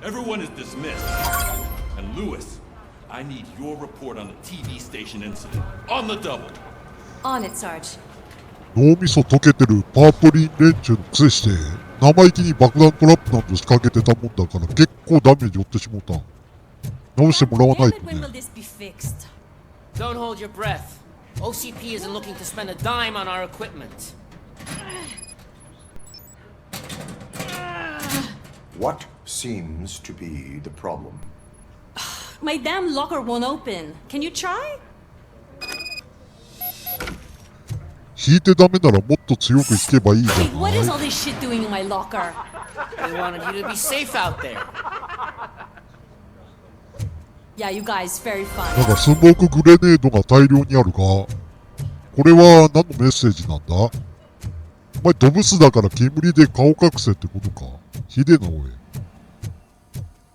Everyone is dismissed. And Lewis, I need your report on the TV station incident. On the double. On it, Sarge. 脳みそ溶けてるパープリン連中のくせして生意気に爆弾トラップなど仕掛けてたもんだから結構ダメージ負ってしもうた。直してもらわないとね。 Don't hold your breath. OCP isn't looking to spend a dime on our equipment. What seems to be the problem? My damn locker won't open. Can you try? 引いてダメならもっと強く引けばいいじゃ Wait, な what is い。 all this shit doing in my locker? They wanted you to be safe out there. Yeah, you guys, very fun. なんかスモークグレネードが大量にあるが、これは何のメッセージなんだ？お前ドブスだから煙で顔隠せってことか。ひでえなおい。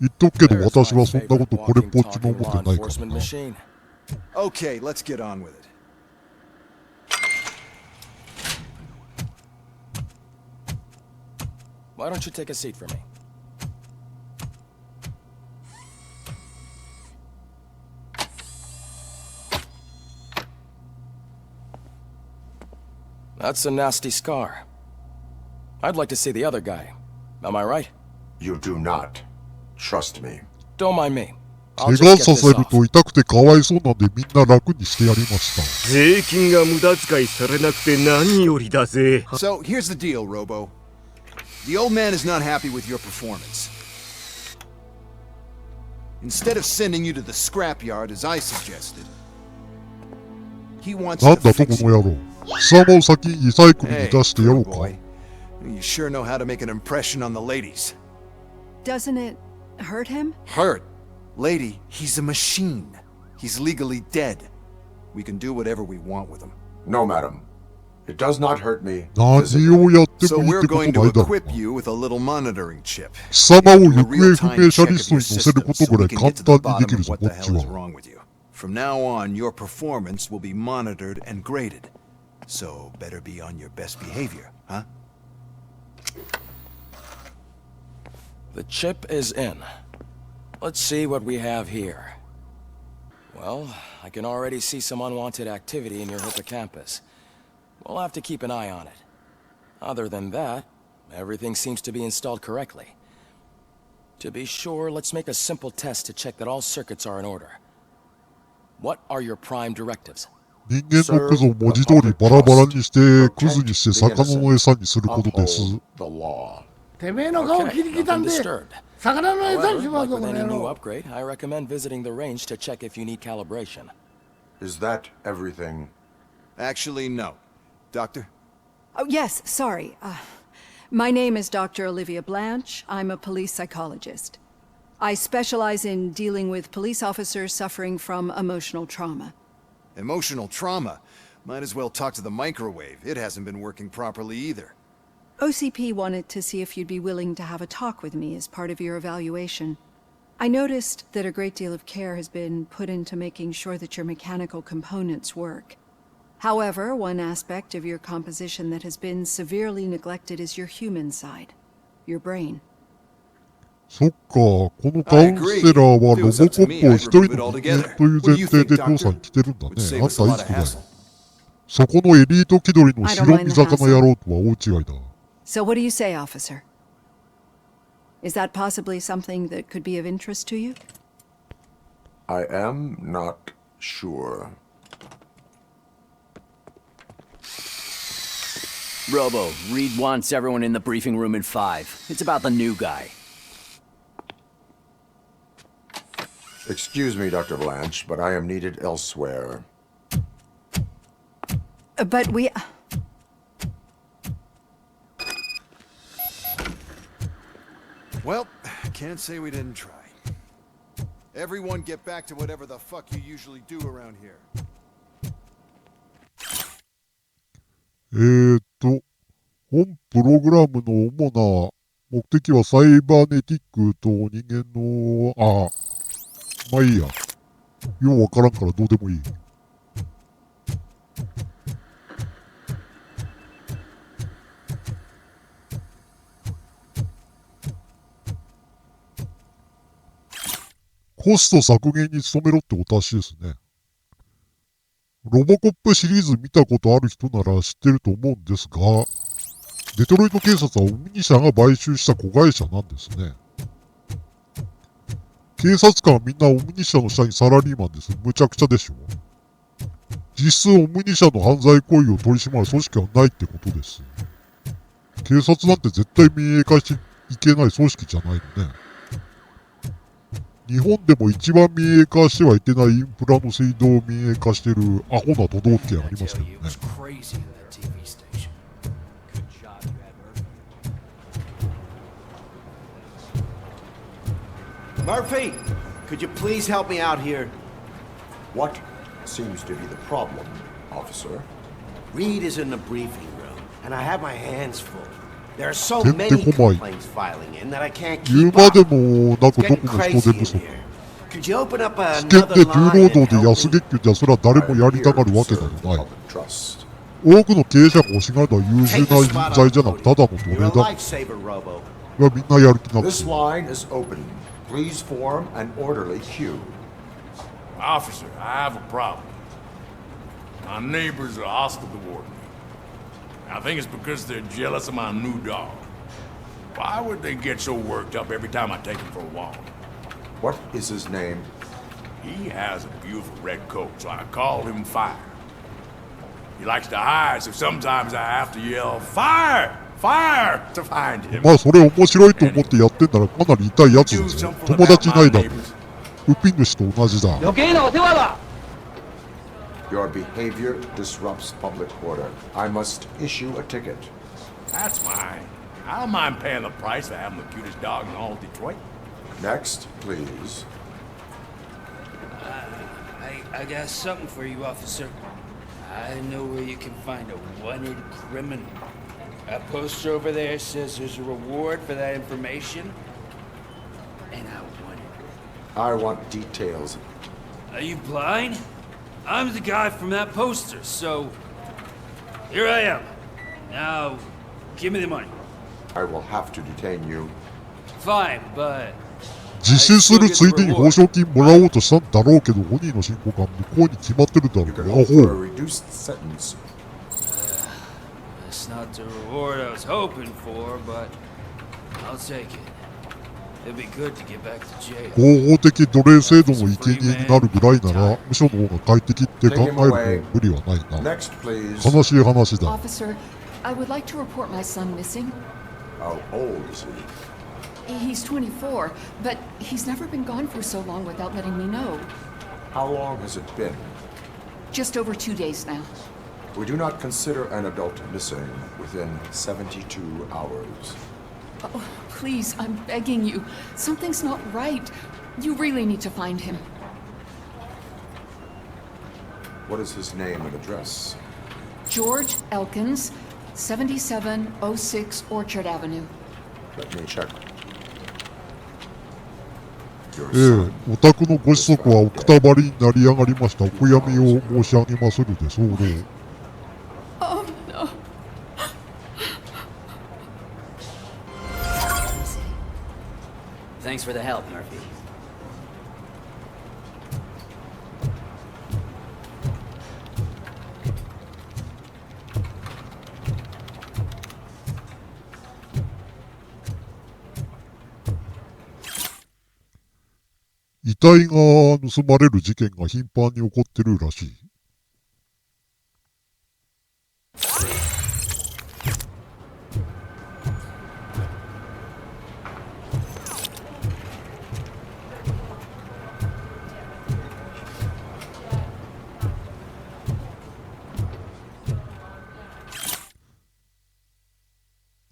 言っとくけど私はそんなことこれっぽっちも思ってないからな。Okay, let's get on with it. Why don't you take a seat for me? That's a nasty scar. I'd like to see the other guy. Am I right? You do not. Trust me. Don't mind me. 怪我させると痛くてかわいそうなんでみんな楽にしてやりました。税金が無駄遣いされなくて何よりだぜ。 So here's the deal, Robo. The old man is not happy with your performance. Instead of sending you to the scrapyard as I suggested, he wants なん to だと fix この野郎。貴様を先にリサイクルに Hey, 出してやろう good か。 boy. You sure know how to make an impression on the ladies. Doesn't it hurt him? Hurt? Lady, he's a machine. He's legally dead. We can do whatever we want with him. No, madam. It does not hurt me. 何をやって So もいい we're ってこと going な to いだろう equip you with a little monitoring chip. 貴様を Do 行 a 方 real-time 不明者 check リ of ストに your 載せるこ system とぐ so ら we い can 簡 get to the 単にでき bottom る of ぞ what こ the っち hell は is。wrong with you. From now on, your performance will be monitored and graded. So better be on your best behavior, huh? The chip is in. Let's see what we have here. Well, I can already see some unwanted activity in your hippocampus. We'll have to keep an eye on it. Other than that, everything seems to be installed correctly. To be sure, let's make a simple test to check that all circuits are in order. What are your prime directives? 人間のクズを文字通りバラバラにしてクズにして魚の餌にすることです。 Uphold the law. てめえの顔切り刻んで 魚の餌にしますぞ Like こ with の any 野 new 郎 upgrade, I recommend visiting the range to check if you need calibration. Is that everything? Actually, no. Doctor? Oh, yes, sorry. My name is Dr. Olivia Blanche. I'm a police psychologist. I specialize in dealing with police officers suffering from emotional trauma. Emotional trauma? Might as well talk to the microwave. It hasn't been working properly either. OCP wanted to see if you'd be willing to have a talk with me as part of your evaluation. I noticed that a great deal of care has been put into making sure that your mechanical components work. However, one aspect of your composition that has been severely neglected is your human side, your brain. そっか、このカウンセラーはロボコップを一人の人間という前提で調査に来てるんだね。あんたいつくらい。そこのエリート気取りの白身魚野郎とは大違いだ。So what do you say, officer? Is that possibly something that could be of interest to you? I am not sure. Robo, Reed wants everyone in the briefing room in 5. It's about the new guy. Excuse me, Dr. Blanche, but I am needed elsewhere. But we... Well, can't say we didn't try. Everyone get back to whatever the fuck you usually do around here. 本プログラムの主な目的はサイバーネティックと人間の、まあいいや。ようわからんからどうでもいい。コスト削減に努めろってお達しですね。ロボコップシリーズ見たことある人なら知ってると思うんですが、デトロイト警察はオムニ社が買収した子会社なんですね。警察官はみんなオムニ社の下にサラリーマンです。むちゃくちゃでしょ。実質オムニ社の犯罪行為を取り締まる組織はないってことです。警察なんて絶対民営化していけない組織じゃないのね。日本でも一番民営化してはいけないインフラの水道を民営化してるアホな都道府県ありますけどね。Murphy, could you please help me out here? What seems to be the problem, officer? Reed is in the briefing room, and I have my hands full. There are so many complaints filing in that I can't keep up. It's getting crazy in here. Could you open up another line and help me? 安月給じゃそれは誰もやりたがるわけなどない。多くの経営者が欲しがるのは優秀な人材じゃなくただの奴隷だ。みんなやる気なくて。This line is open. Please form an orderly queue. Officer, I have a problem. My neighbors are hostile toward me. I think it's because they're jealous of my new dog. Why would they get so worked up every time I take him for a walk? What is his name? He has a beautiful red coat, so I call him Fire. He likes to hide, so sometimes I have to yell, Fire! Fire! To find him. まあそれ面白いと思ってやってんならかなり痛いやつですよ。友達いないだろ。ウピン主と同じだ。余計なお世話だ。Your behavior disrupts public order. I must issue a ticket. That's fine. I don't mind paying the price for having the cutest dog in all of Detroit. Next, please. I got something for you, officer. I know where you can find a wanted criminal. A poster over there says there's a reward for that information. And I want it. I want details. Are you blind? I'm the guy from that poster, so... Here I am. Now, give me the money. I will have to detain you. Fine, but... 自首するついでに報奨金もらおうとしたんだろうけど、本人の申告は向こうに決まってるだろう。アホ。That's not the reward I was hoping for, but I'll take it. It'd be good to get back to jail. 合法的奴隷制度の生贄になるぐらいなら、無所の方が快適って考えるのも無理はないな。悲しい話だ。Officer, I would like to report my son missing. How old is he? He's 24, but he's never been gone for so long without letting me know. How long has it been? Just over 2 days now. We do not consider an adult missing within 72 hours. Oh, please, I'm begging you. Something's not right. You really need to find him. What is his name and address? George Elkins, 7706 Orchard Avenue. Let me check. お宅のご子息はおくたばりになり上がりました。お悔やみを申し上げまするで候。Oh no. Thanks for the help, Murphy. 遺体が盗まれる事件が頻繁に起こってるらしい。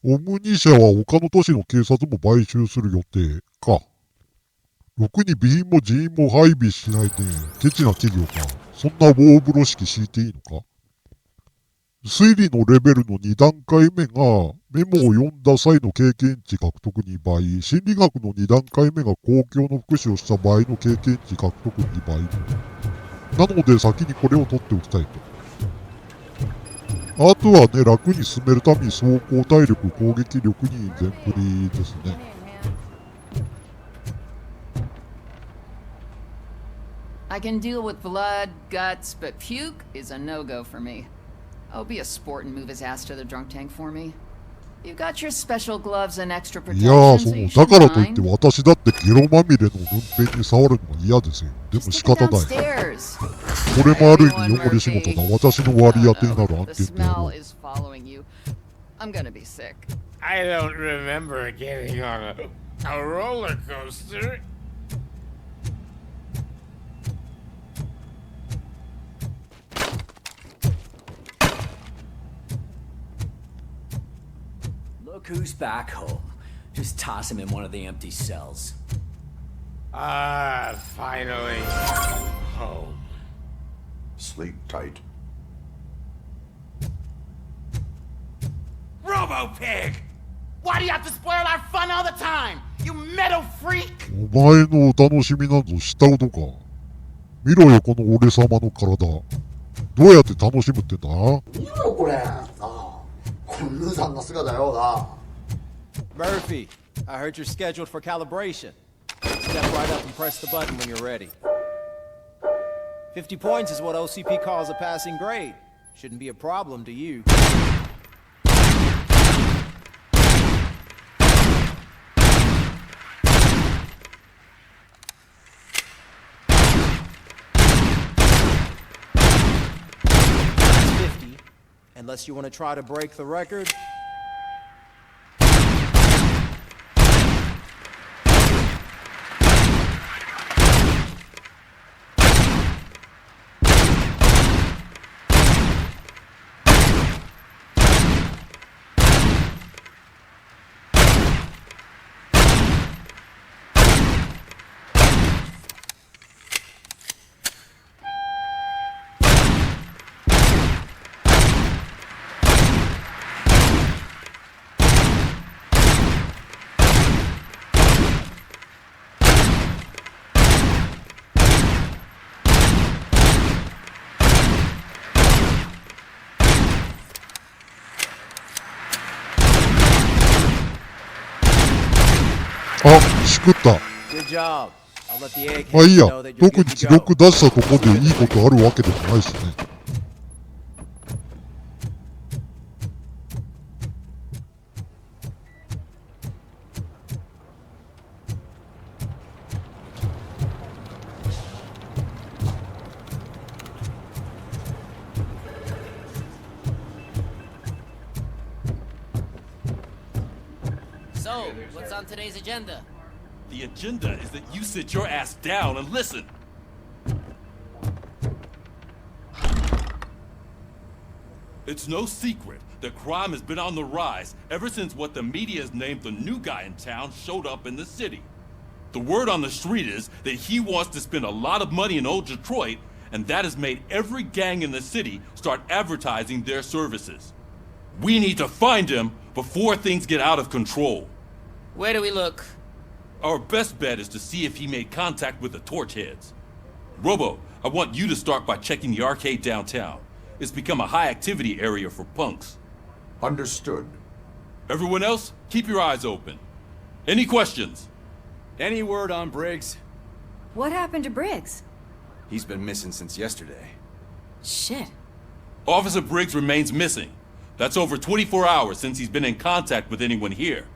オムニ社は他の都市の警察も買収する予定か。ろくに備品も人員も配備しないで、ケチな企業か。そんな大風呂敷敷いていいのか。推理のレベルの2段階目がメモを読んだ際の経験値獲得2倍、心理学の2段階目が公共の福祉をした場合の経験値獲得2倍。なので先にこれを取っておきたいと。あとはね、楽に進めるために走行体力、攻撃力に全振りですね。I can deal with blood, guts, but puke is a no-go for me. Oh, be a sport and move his ass to the drunk tank for me. You got your special gloves and extra いや protection, ー、そ so you の、 should だからといって mind. 私だってゲロまみれの눈辺に触るのは嫌ですよ。でも仕 Stick 方 it ない。 downstairs. これもある意味汚れ仕事だ。私の割り当てになる案 The 件であろ smell う。 is following you. I'm gonna be sick. I don't remember getting on a roller coaster. Look who's back home. Just toss him in one of the empty cells. Ah, finally. Home. Sleep tight. Robo-Pig! Why do you have to spoil our fun all the time? You metal freak! お前のお楽しみなど知ったことか。見ろよ、この俺様の体。どうやって楽しむってんだ？見ろよ、これ。なあ、この無残な姿よな。Murphy, I heard you're scheduled for calibration. Step right up and press the button when you're ready. 50 points is what OCP calls a passing grade. Shouldn't be a problem to you. Unless you want to try to break the record.あ、しくった。 Good job. I'll let the egg まあいいや。 know that you're 特 good に to 記 go. 録出したとこでいいことあるわけでもないしね。So, what's on today's agenda? The agenda is that you sit your ass down and listen. It's no secret that crime has been on the rise ever since what the media has named the new guy in town showed up in the city. The word on the street is that he wants to spend a lot of money in old Detroit, and that has made every gang in the city start advertising their services. We need to find him before things get out of control. Where do we look? Our best bet is to see if he made contact with the Torchheads. Robo, I want you to start by checking the arcade downtown. It's become a high-activity area for punks. Understood. Everyone else, keep your eyes open. Any questions? Any word on Briggs? What happened to Briggs? He's been missing since yesterday. Shit. Officer Briggs remains missing. That's over 24 hours since he's been in contact with anyone here.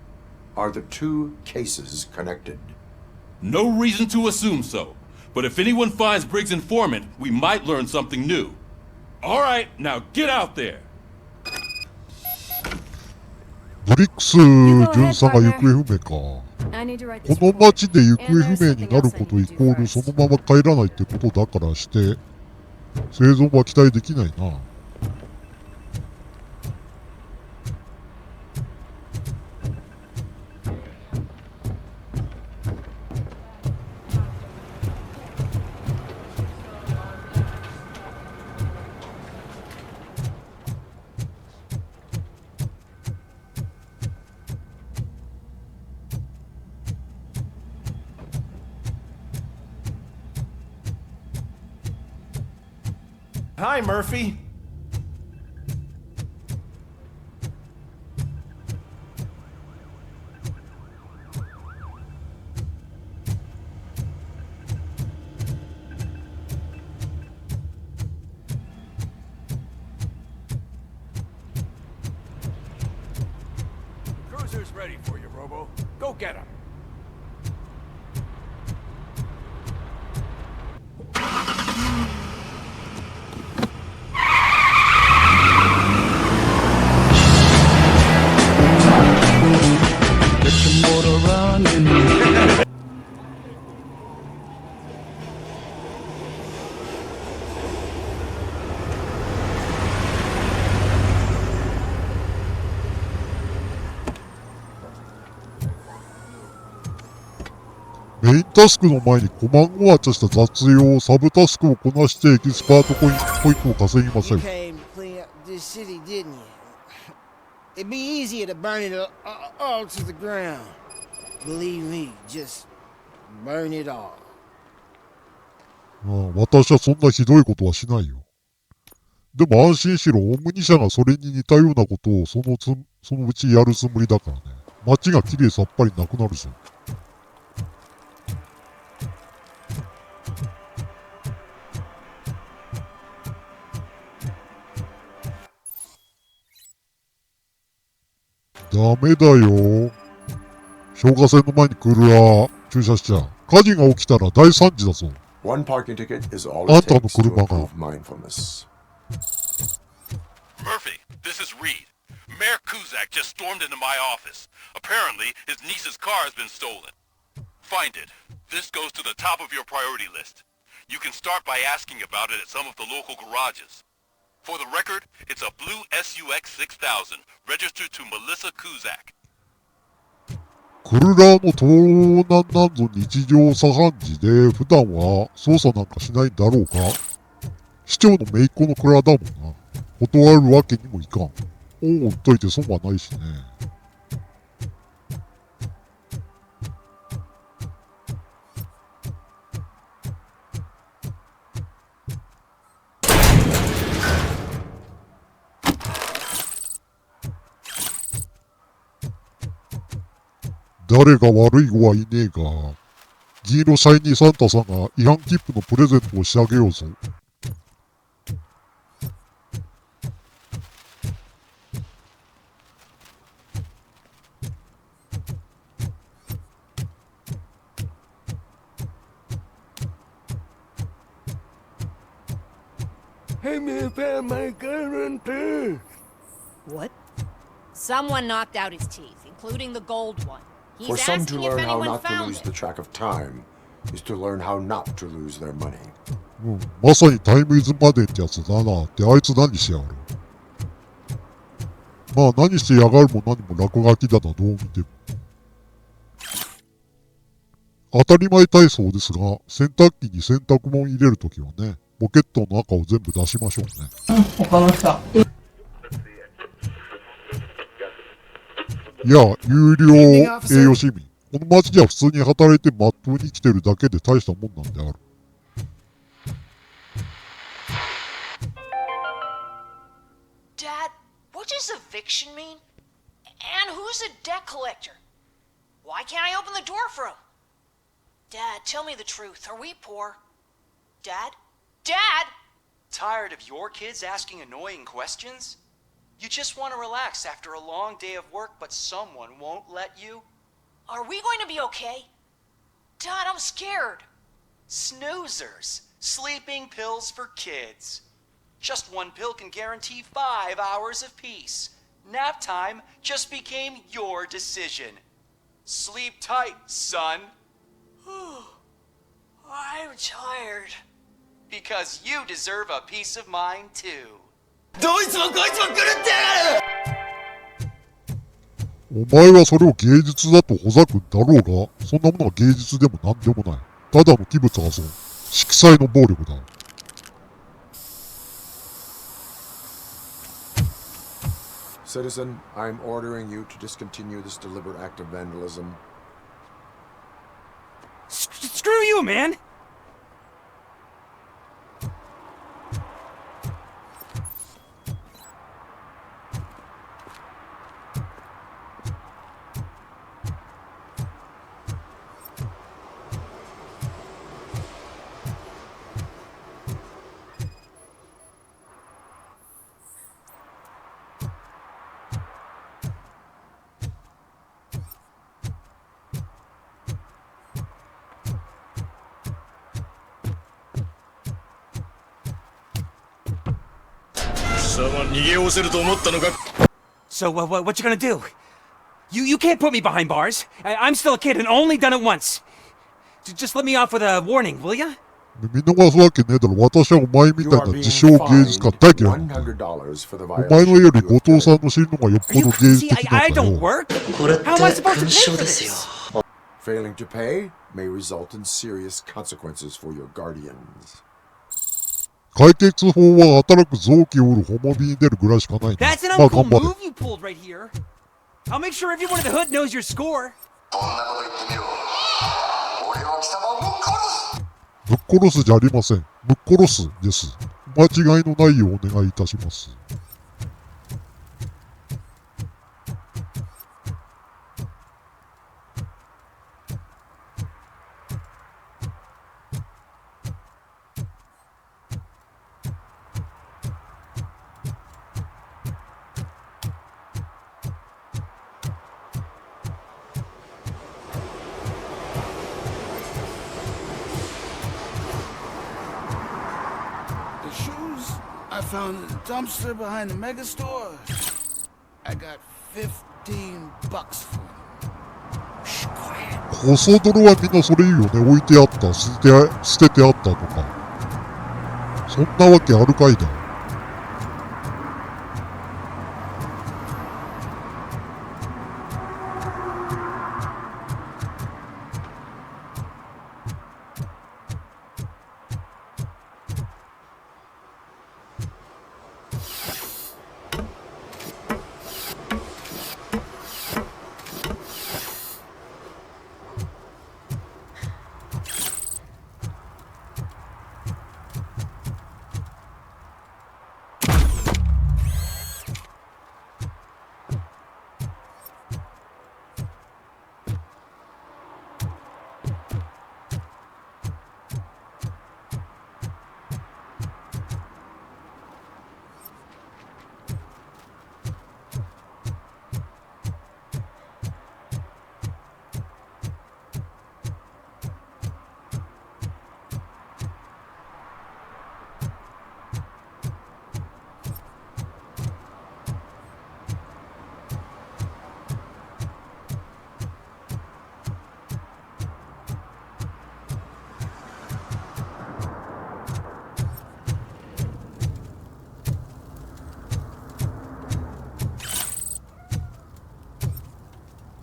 Are the two cases connected? No reason to assume so. But if anyone finds Briggs' informant, we might learn something new. All right, now get out there. ブリックス巡査が行方不明か。この町で行方不明になることイコールそのまま帰らないってことだからして生存は期待できないな。Hi, Murphy. Everything's ready for you, Robo. Go get him. running. メインタスクの前にコマンゴワチャした雑用、サブタスクをこなしてエキスパートポイントを稼ぎません。It'd be easier to burn it all to the ground. Believe me, just burn it all. 私はそんなひどいことはしないよ。でも安心しろ、オムニ社がそれに似たようなことをそのうちやるつもりだからね。街がきれいさっぱりなくなるぞ。ダメだよ。消火栓の前に来るわ。駐車しちゃう。火事が起きたら大惨事だぞ。One parking ticket is all あん it たの takes to 車が。 improve mindfulness. Murphy, this is Reed. Mayor Kuzak just stormed into my office. Apparently, his niece's car has been stolen. Find it. This goes to the top of your priority list. You can start by asking about it at some of the local garages. For the record, it's a blue SUX 6000, registered to Melissa Kuzak. クルラーの盗難なんぞ日常茶飯事で、普段は捜査なんかしないんだろうか。市長の姪っ子の蔵だもんな。断るわけにもいかん。恩を売っといて損はないしね。誰が悪い子はいねえが、銀色シャイニーサンタさんが違反切符のプレゼントを仕上げようぞ。Hey, man, found my gun too. What? Someone knocked out his teeth, including the gold one. He's For some to asking if learn how anyone not to found lose it. the track of time is to learn how not to lose their money. まさにタイムイズマネーってやつだな。ってあいつ何してやがる。まあ何してやがるも何も落書きだな、どう見ても。当たり前体操ですが、洗濯機に洗濯物入れるときはね、ポケットの中を全部出しましょうね。他の人。いや、有料栄養市民。この町では普通に働いてまっとうに生きてるだけで大したもんなんである。Dad, what does eviction mean? And who's a debt collector? Why can't I open the door for him? Dad, tell me the truth. Are we poor? Dad? Dad! Tired of your kids asking annoying questions? You just want to relax after a long day of work, but someone won't let you? Are we going to be okay? Dad, I'm scared. Snoozers. Sleeping pills for kids. Just one pill can guarantee 5 hours of peace. Nap time just became your decision. Sleep tight, son. I'm tired. Because you deserve a peace of mind too. どいつもこいつも狂ってやがる。お前はそれを芸術だとほざくんだろうが、そんなものは芸術でもなんでもない。ただの器物破損。色彩の暴力だ。Citizen, I'm ordering you to discontinue this deliberate act of vandalism. Screw you, man! So, what you gonna do? You can't put me behind bars. I'm still a kid and only done it once. Just let me off with a warning, will ya? 見逃すわけねえだろ。私はお前みたいな自称芸術家大嫌いなんだよ。お前のより後藤さんの知るのがよっぽど芸術的なんだよ。これって勲章ですよ。Failing to pay may result in serious consequences for your guardians. 解決法は働く臓器を売るホモビに出るぐらいしかないんだ。まあ頑張れ。I'll make sure everyone in the hood knows your score. ぶっ殺すじゃありません。ぶっ殺すです。間違いのないようお願いいたします。I found a dumpster behind the mega store. I got $15 for them. コソ泥はみんなそれ言うよね。置いてあった、捨ててあったとか。そんなわけあるかいだ。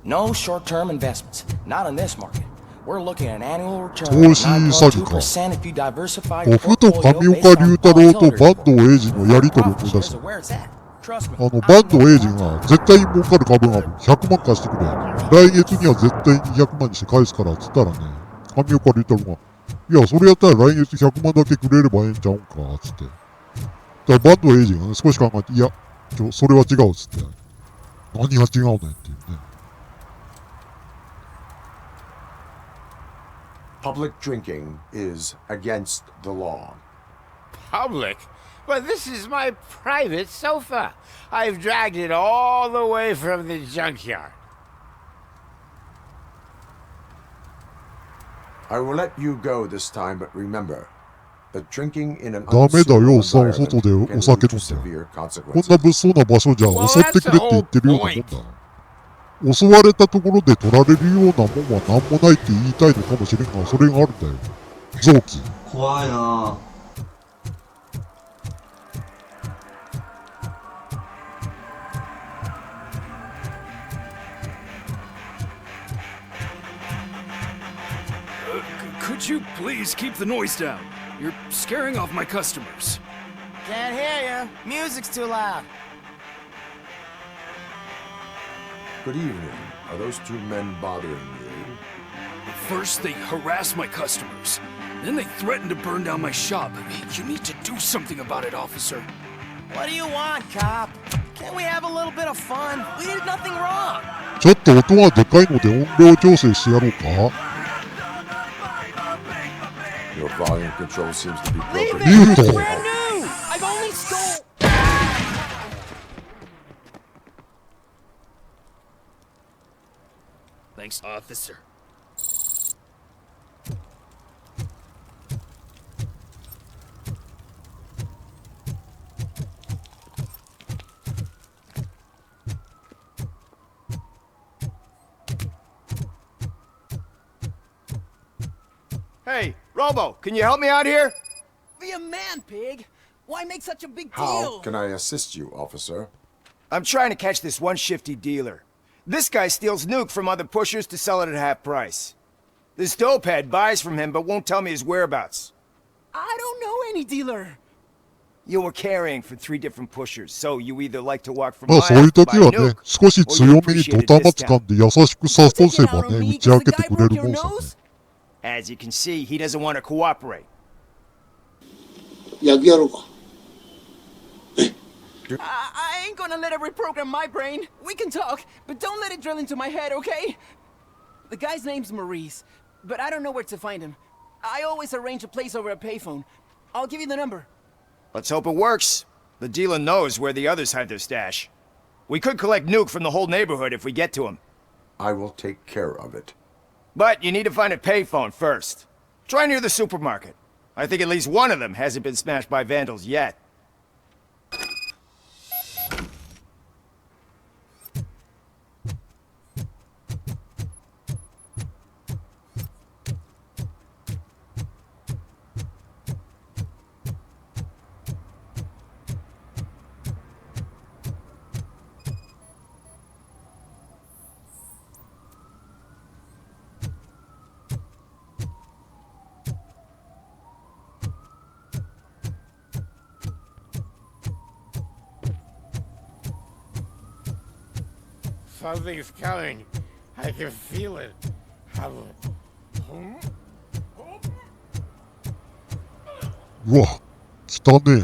No short-term investments. Not in this market. We're looking at an annual return 投資詐欺か。オフと上岡龍太郎と坂東英二のやり取りを思い出す。坂東英二が絶対に儲かる株がある。100万貸してくれ。来月には絶対に200万にして返すからっつったらね、上岡龍太郎が、いや、それやったら来月100万だけくれればええんちゃうんか、つって。だから坂東英二がね、少し考えて、いや、それは違うっつって。何が違うねんっていうね。Public drinking is against the law. Public? But this is my private sofa. I've dragged it all the way from the junkyard. I will let you go this time, but remember that drinking in an ダメだよ、さん外でお酒飲んで。こんな物騒な場所じゃ襲ってくれって言ってるようなもんだ。襲われたところで取られるようなもんは何もないって言いたいのかもしれんが、それがあるんだよ。臓器。怖いな。Could you please keep the noise down? You're scaring off my customers. Can't hear you. Music's too loud. Good evening. Are those two men bothering you? First, they harass my customers. Then they threaten to burn down my shop. You need to do something about it, officer. What do you want, cop? Can't we have a little bit of fun? We did nothing wrong. ちょっと音がでかいので音量調整してやろうか。Your volume control seems to be broken. Leave it! It's brand new! I've only stole... Thanks, officer. Hey, Robo, can you help me out here? Be a man, pig. Why make such a big deal? How can I assist you, officer? I'm trying to catch this one shifty dealer. This guy steals nuke from other pushers to sell it at half price. This dopehead buys from him but won't tell me his whereabouts. I don't know any dealer. You were carrying for 3 different pushers, so you either like to walk from まあ my そういう house to 時 buy は nuke, ね、少し or 強 you めに appreciate ド a タマ掴 discount. んで優しく諭せばね、打ち明けてくれるもんさね。As you can see, he doesn't want to cooperate. 焼きやろうか。I ain't gonna let it reprogram my brain. We can talk, but don't let it drill into my head, okay? The guy's name's Maurice, but I don't know where to find him. I always arrange a place over a payphone. I'll give you the number. Let's hope it works. The dealer knows where the others hide their stash. We could collect nuke from the whole neighborhood if we get to him. I will take care of it. But you need to find a payphone first. Try near the supermarket. I think at least one of them hasn't been smashed by vandals yet. Something's coming. I can feel it. Hmm? うわ、汚ね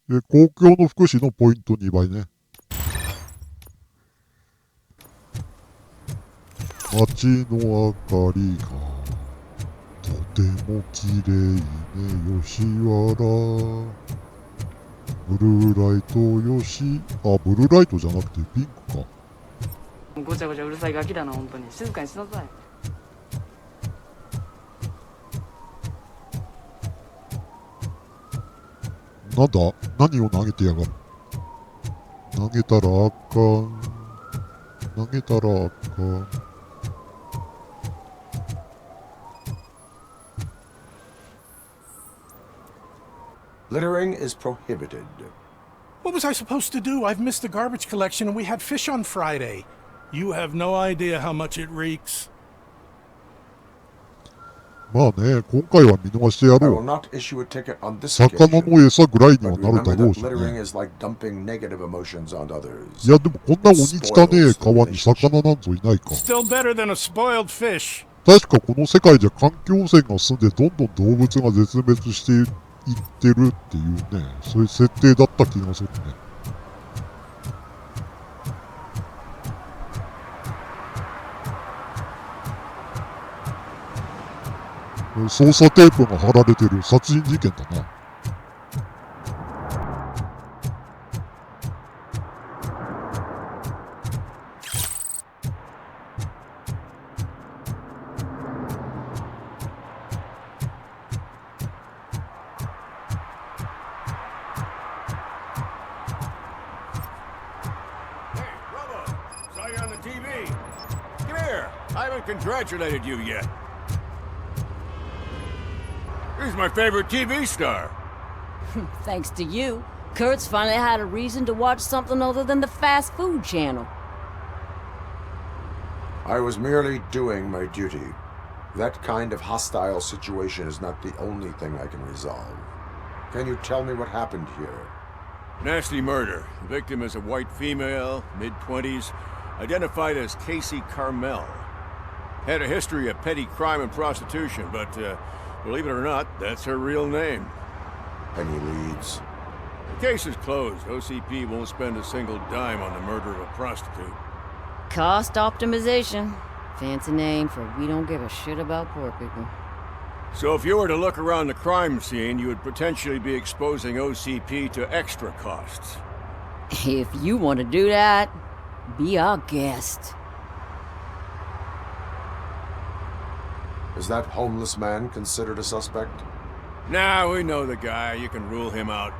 え。公共の福祉のポイント2倍ね。街の明かりがとても綺麗ね、吉原。ブルーライトよし。あ、ブルーライトじゃなくてピンクか。ごちゃごちゃうるさいガキだな、本当に。静かにしなさい。なんだ？何を投げてやがる？投げたらあかん。投げたらあかん。Littering is prohibited. What was I supposed to do? I've missed the garbage collection and we had fish on Friday. You have no idea how much it reeks. まあね、今回は見逃してや I ろ will う。 not issue a ticket on this 魚 occasion. の餌ぐらいには But なる remember だろう that し littering ね。 is like dumping negative emotions on others. いやでもこんな鬼汚ねえ川に魚なんぞいないか。 Still better than a spoiled fish. 確かこの世界じゃ環境汚染が進んでどんどん動物が絶滅していってるっていうね、そういう設定だった気がするね。捜査テープが貼られてる殺人事件だな。Saw you on the TV. Come here. I haven't congratulated you yet. He's my favorite TV star. Thanks to you, Kurt's finally had a reason to watch something other than the fast food channel. I was merely doing my duty. That kind of hostile situation is not the only thing I can resolve. Can you tell me what happened here? Nasty murder. The victim is a white female, mid-20s, identified as Casey Carmel. Had a history of petty crime and prostitution, but believe it or not, that's her real name. Any leads? The case is closed. OCP won't spend a single dime on the murder of a prostitute. Cost optimization. Fancy name for we don't give a shit about poor people. So if you were to look around the crime scene, you would potentially be exposing OCP to extra costs. If you want to do that, be our guest. Is that homeless man considered a suspect? Nah, we know the guy. You can rule him out.